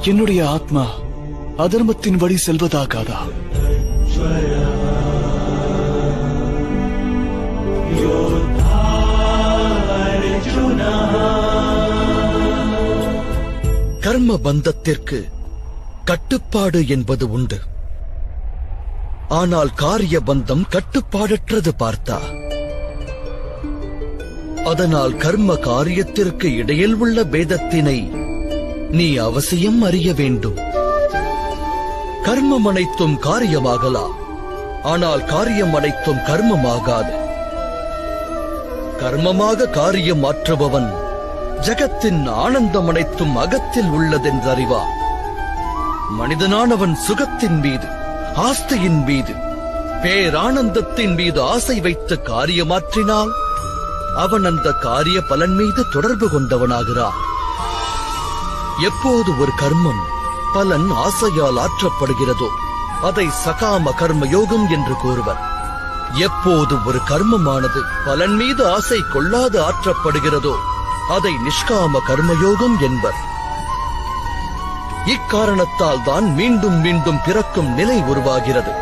என்னுடைய ஆத்மா அதர்மத்தின் வழி செல்வதாகாதா? கர்ம பந்தத்திற்கு கட்டுப்பாடு என்பது உண்டு. ஆனால் காரிய பந்தம் கட்டுப்பாடற்றது பார்த்தா. அதனால் கர்ம காரியத்திற்கு இடையில் உள்ள பேதத்தினை நீ அவசியம் அறிய வேண்டும். கர்மம் அனைத்தும் காரியமாகலாம், ஆனால் காரியம் அனைத்தும் கர்மமாகாது. கர்மமாக காரியம் மாற்றுபவன் ஜகத்தின் ஆனந்தம் அனைத்தும் அகத்தில் உள்ளதென்றறிவான். மனிதனானவன் சுகத்தின் மீது, ஆஸ்தியின் மீது, பேரானந்தத்தின் மீது ஆசை வைத்து காரியமாற்றினால் அவன் அந்த காரிய பலன் மீது தொடர்பு கொண்டவனாகிறான். எப்போது ஒரு கர்மம் பலன் ஆசையால் ஆற்றப்படுகிறதோ அதை சகாம கர்மயோகம் என்று கூறுவர். எப்போது ஒரு கர்மமானது பலன் மீது ஆசை கொள்ளாது ஆற்றப்படுகிறதோ அதை நிஷ்காம கர்மயோகம் என்பர். இக்காரணத்தால் தான் மீண்டும் மீண்டும் பிறக்கும் நிலை உருவாகிறது.